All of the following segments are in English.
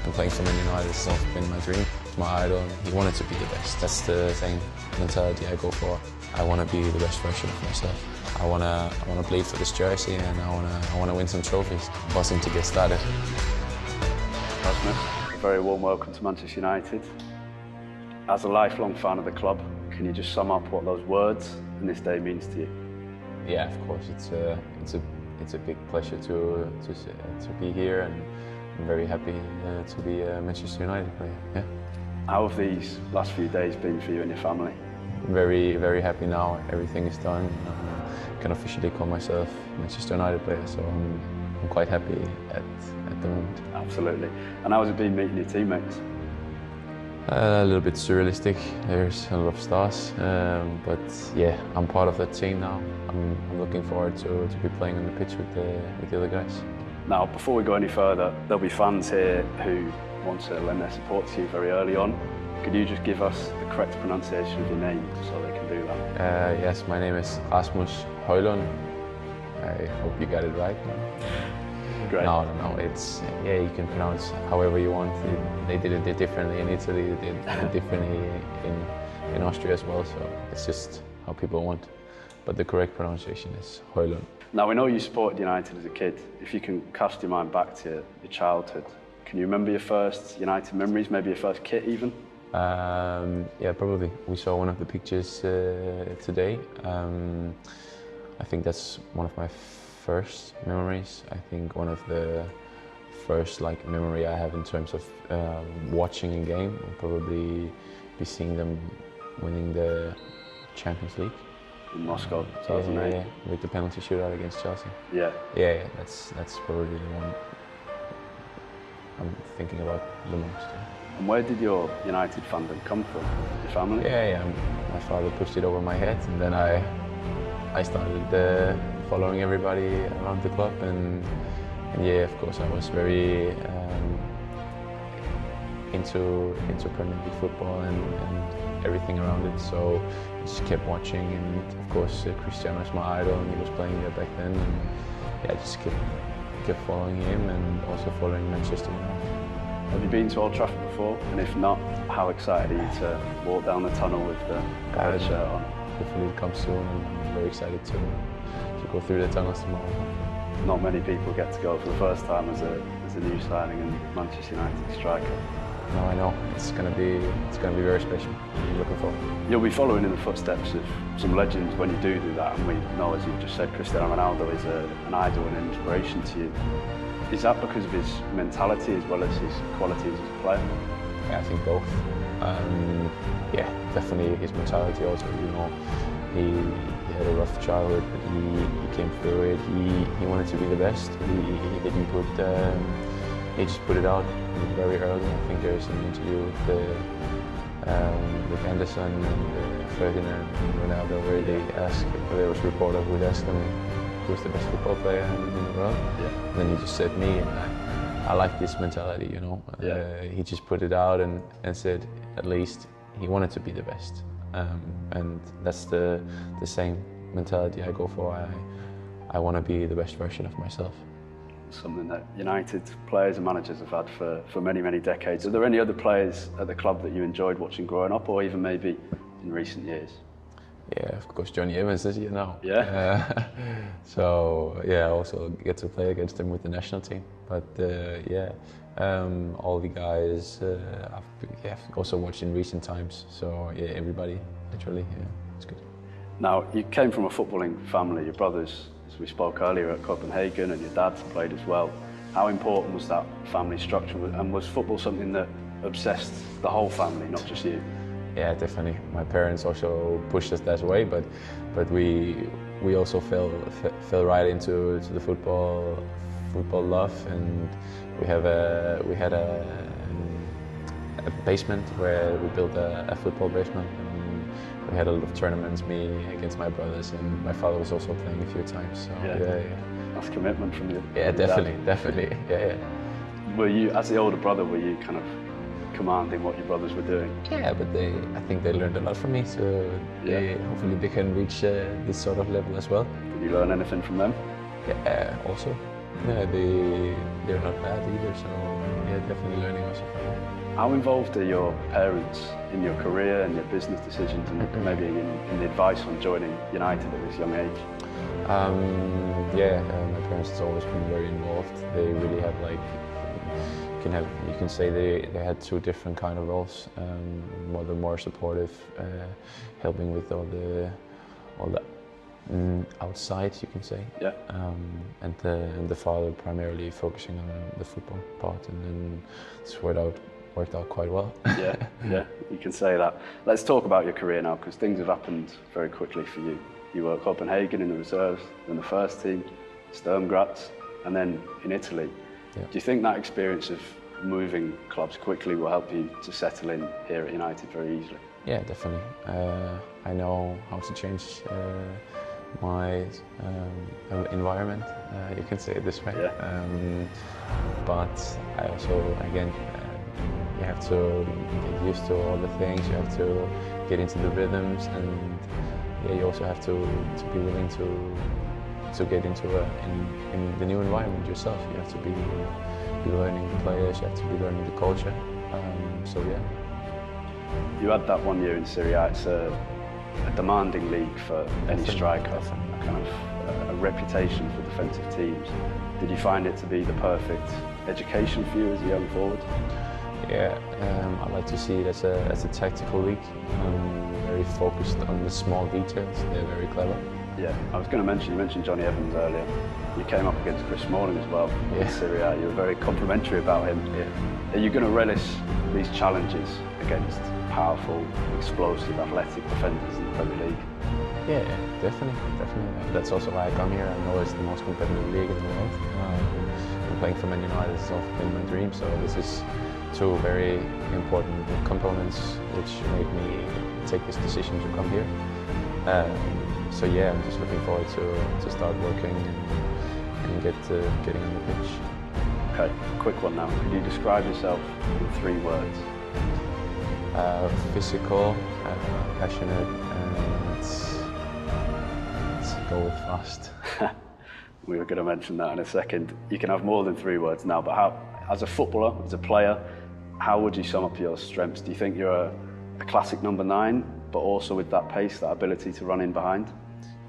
And playing for Man United has always been my dream. It's my idol, and he wanted to be the best. That's the same mentality I go for. I want to be the best version of myself. I want to bleed for this jersey, and I want to win some trophies. Buzzing to get started. Rasmus, a very warm welcome to Manchester United. As a lifelong fan of the club, can you just sum up what those words and this day means to you? Yeah, of course, it's a big pleasure to be here, and I'm very happy to be a Manchester United player. Yeah. How have these last few days been for you and your family? I'm very happy now. Everything is done. I can officially call myself a Manchester United player, so I'm quite happy at the moment. Absolutely. And how has it been meeting your teammates? A little bit surrealistic. There's a lot of stars, but yeah, I'm part of that team now. I'm looking forward to be playing on the pitch with the other guys. Now, before we go any further, there'll be fans here who want to lend their support to you very early on. Could you just give us the correct pronunciation of your name so they can do that? Yes, my name is Rasmus Hojlund. I hope you got it right. Great. No. It's you can pronounce however you want. They did it differently in Italy. They did it differently in Austria as well. So it's just how people want. But the correct pronunciation is Hojlund. Now, we know you supported United as a kid. If you can cast your mind back to your childhood, can you remember your first United memories? Maybe your first kit even? Yeah, probably. We saw one of the pictures today. I think that's one of my first memories. I think one of the first memory I have in terms of watching a game will probably be seeing them winning the Champions League. In Moscow, 2008. Yeah, with the penalty shootout against Chelsea. Yeah. Yeah, that's probably the one I'm thinking about the most. Yeah. And where did your United fandom come from? Your family? Yeah. My father pushed it over my head, and then I started following everybody around the club, and yeah, of course, I was very into Premier League football and everything around it. So I just kept watching, and of course, Cristiano is my idol, and he was playing there back then, and yeah, I just kept following him and also following Manchester United. Have you been to Old Trafford before? And if not, how excited are you to walk down the tunnel with the red shirt on? Hopefully it comes soon, and I'm very excited to go through the tunnels tomorrow. Not many people get to go for the first time as a new signing and Manchester United striker. No, I know. It's gonna be very special. I'm looking forward. You'll be following in the footsteps of some legends when you do that, and we know, as you've just said, Cristiano Ronaldo is an idol and an inspiration to you. Is that because of his mentality as well as his qualities as a player? Yeah, I think both. Yeah, definitely his mentality also. You know, he had a rough childhood, but he came through it. He wanted to be the best. He didn't put. He just put it out very early. I think there's an interview with Anderson and Ferdinand and Ronaldo where there was a reporter who would ask him who's the best football player in the world. Yeah. And then he just said me, and I like this mentality, you know. Yeah. He just put it out and said at least he wanted to be the best. And that's the same mentality I go for. I want to be the best version of myself. Something that United players and managers have had for many decades. Are there any other players at the club that you enjoyed watching growing up, or even maybe in recent years? Yeah, of course, Johnny Evans is here now. Yeah. So yeah, I also get to play against him with the national team. But yeah, all the guys I've also watched in recent times. So yeah, everybody, literally, yeah, it's good. Now, you came from a footballing family. Your brothers, as we spoke earlier, at Copenhagen, and your dad played as well. How important was that family structure, and was football something that obsessed the whole family, not just you? Yeah, definitely. My parents also pushed us that way, but we also fell right into the football love, and we had a basement where we built a football basement. We had a lot of tournaments, me against my brothers, and my father was also playing a few times. So yeah. That's commitment from you. Yeah, definitely. Yeah. Were you, as the older brother, were you kind of commanding what your brothers were doing? Yeah, but I think they learned a lot from me, so hopefully they can reach this sort of level as well. Did you learn anything from them? Yeah, also. Yeah, they're not bad either. So yeah, definitely learning also from them. How involved are your parents in your career and your business decisions, and maybe in the advice on joining United at this young age? Yeah, my parents has always been very involved. They really have like you can say they had two different kind of roles. The more supportive, helping with all the outside, you can say. Yeah. And the father primarily focusing on the football part, and then it's worked out quite well. Yeah, you can say that. Let's talk about your career now, because things have happened very quickly for you. You were at Copenhagen in the reserves, then the first team, Sturm Graz, and then in Italy. Yeah. Do you think that experience of moving clubs quickly will help you to settle in here at United very easily? Yeah, definitely. I know how to change my environment, you can say it this way. Yeah. But I also, again, you have to get used to all the things, you have to get into the rhythms, and yeah, you also have to be willing to get into in the new environment yourself. You have to be learning the players, you have to be learning the culture. So yeah. You had that 1 year in Serie A. It's a demanding league for any striker, a kind of a reputation for defensive teams. Did you find it to be the perfect education for you as a young forward? Yeah, I like to see it as a tactical league. Very focused on the small details. They're very clever. Yeah, I was going to mention, you mentioned Johnny Evans earlier. You came up against Chris Smalling as well in Serie A. You were very complimentary about him. Yeah. Are you going to relish these challenges against powerful, explosive, athletic defenders in the Premier League? Yeah, definitely. That's also why I come here. I know it's the most competitive league in the world. And playing for Man United has often been my dream, so this is two very important components which made me take this decision to come here. So yeah, I'm just looking forward to start working and getting on the pitch. Okay, quick one now. Could you describe yourself in 3 words? Physical, passionate, and let's go with fast. We were going to mention that in a second. You can have more than 3 words now, but how, as a footballer, as a player, how would you sum up your strengths? Do you think you're a classic number 9, but also with that pace, that ability to run in behind?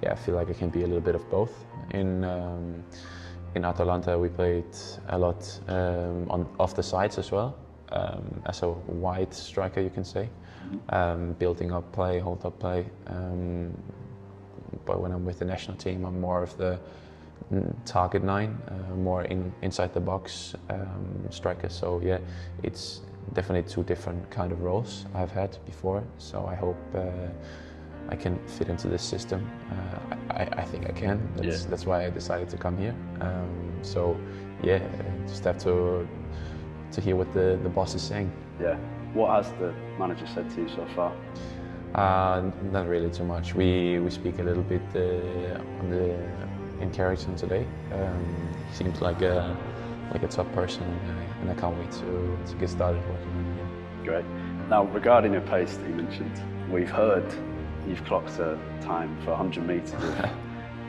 Yeah, I feel like I can be a little bit of both. In Atalanta, we played a lot off the sides as well, as a wide striker, you can say, building up play, hold up play. But when I'm with the national team, I'm more of the target 9, more inside the box striker. So yeah, it's definitely 2 different kind of roles I've had before. So I hope I can fit into this system. I think I can. That's why I decided to come here. So yeah, just have to hear what the boss is saying. Yeah. What has the manager said to you so far? Not really too much. We speak a little bit in character today. He seems like a top person, and I can't wait to get started working on him. Great. Now, regarding your pace that you mentioned, we've heard you've clocked a time for 100 metres of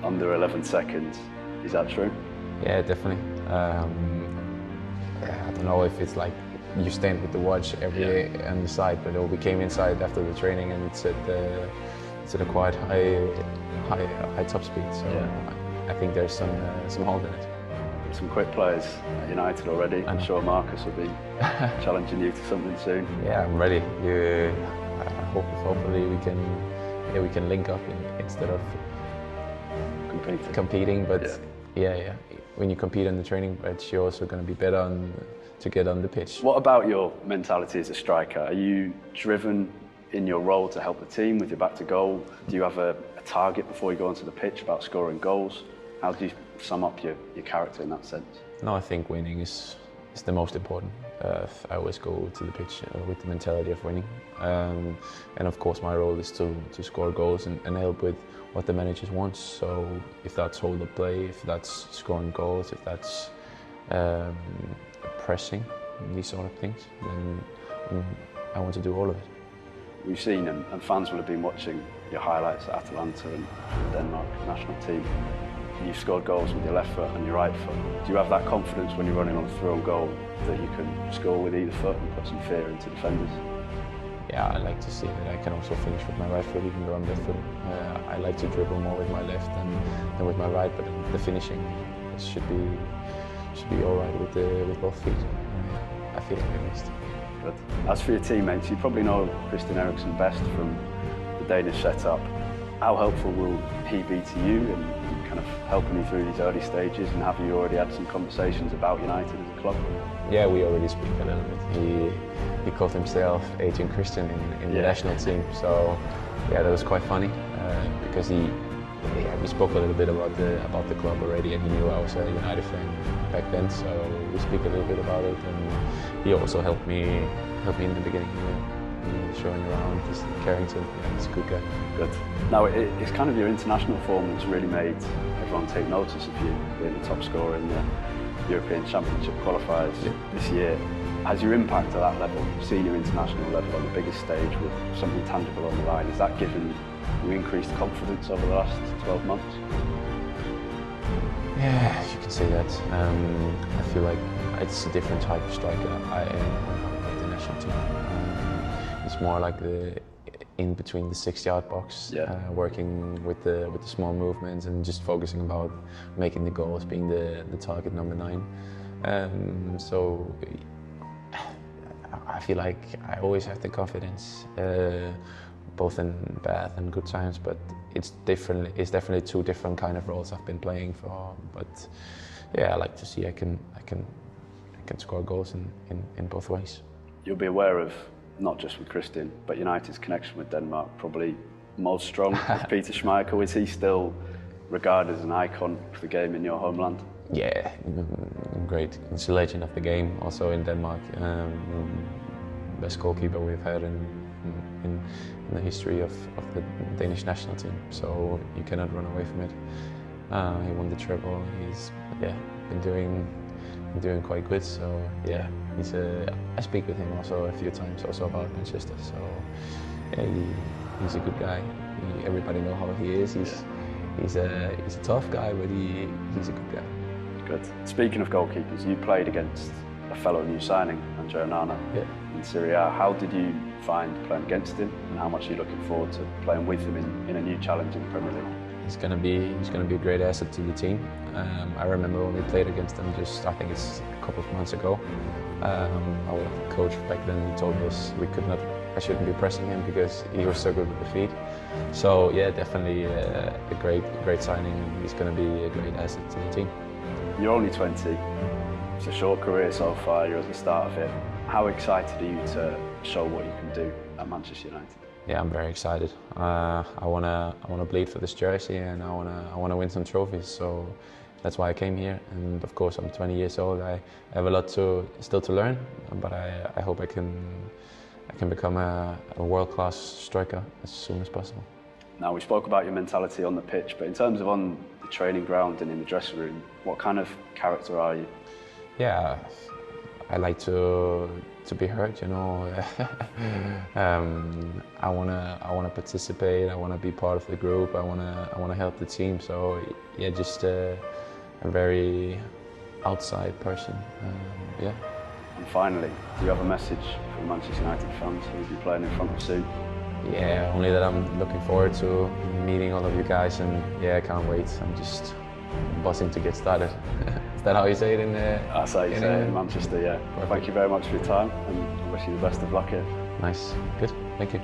under 11 seconds. Is that true? Yeah, definitely. I don't know if it's like you stand with the watch every day on the side, but we came inside after the training and it's at a quite high top speed. So I think there's some hold in it. Some quick players at United already. I'm sure Marcus will be challenging you to something soon. Yeah, I'm ready. Hopefully we can link up instead of competing. But yeah, when you compete on the training pitch, you're also going to be better to get on the pitch. What about your mentality as a striker? Are you driven in your role to help the team with your back to goal? Do you have a target before you go onto the pitch about scoring goals? How do you sum up your character in that sense? No, I think winning is the most important. I always go to the pitch with the mentality of winning. And of course my role is to score goals and help with what the manager wants. So if that's hold up play, if that's scoring goals, if that's pressing, these sort of things, then I want to do all of it. We've seen, and fans will have been watching your highlights at Atalanta and the Denmark national team. you've scored goals with your left foot and your right foot. Do you have that confidence when you're running on through on goal that you can score with either foot and put some fear into defenders? Yeah, I like to see that I can also finish with my right foot, even though I'm left foot. I like to dribble more with my left than with my right, but the finishing should be all right with both feet. I feel like at least. Good. As for your teammates, you probably know Christian Eriksen best from the Danish setup. How helpful will he be to you in kind of helping you through these early stages, and have you already had some conversations about United as a club? Yeah, we already speak a little bit. He called himself Agent Christian in the national team, so yeah, that was quite funny because we spoke a little bit about the club already, and he knew I was a United fan back then, so we speak a little bit about it, and he also helped me in the beginning. Showing around, just Carrington, yeah, he's a good guy. Good. Now, it's kind of your international form that's really made everyone take notice of you, being the top scorer in the European Championship qualifiers this year. Has your impact at that level, senior international level, on the biggest stage with something tangible on the line, has that given you increased confidence over the last 12 months? Yeah, you can say that. I feel like it's a different type of striker I am with the national team. It's more like in between the 6-yard box, working with the small movements and just focusing about making the goals, being the target number 9. So I feel like I always have the confidence, both in bad and good times. But it's different. It's definitely two different kind of roles I've been playing for. But yeah, I like to see I can score goals in both ways. You'll be aware of, not just with Christian, but United's connection with Denmark probably most strong with Peter Schmeichel. Is he still regarded as an icon for the game in your homeland? Yeah, great. He's a legend of the game, also in Denmark. Best goalkeeper we've had in the history of the Danish national team, so you cannot run away from it. He won the treble. He's been doing quite good, so yeah. I speak with him also a few times also about Manchester, so yeah, he's a good guy. Everybody know how he is. He's a tough guy, but he's a good guy. Good. Speaking of goalkeepers, you played against a fellow new signing, Andrea Onana, in Serie A. How did you find playing against him, and how much are you looking forward to playing with him in a new challenge in the Premier League? He's going to be a great asset to the team. I remember when we played against him, I think it's a couple of months ago. Our coach back then told us I shouldn't be pressing him because he was so good with the feet. So yeah, definitely a great signing. He's going to be a great asset to the team. You're only 20. It's a short career so far. You're at the start of it. How excited are you to show what you can do at Manchester United? Yeah, I'm very excited. I wanna bleed for this jersey, and I wanna win some trophies. So that's why I came here. And of course, I'm 20 years old. I have a lot still to learn, but I hope I can become a world-class striker as soon as possible. Now, we spoke about your mentality on the pitch, but in terms of on the training ground and in the dressing room, what kind of character are you? Yeah, I like to be heard, you know. I wanna participate. I wanna be part of the group. I wanna help the team. So yeah, just a very outside person. Yeah. And finally, do you have a message for Manchester United fans who will be playing in front of soon? Yeah, only that I'm looking forward to meeting all of you guys, and yeah, I can't wait. I'm just buzzing to get started. Is that how you say it That's how you say it in Manchester, yeah. Well, thank you very much for your time, and I wish you the best of luck here. Nice, good, thank you.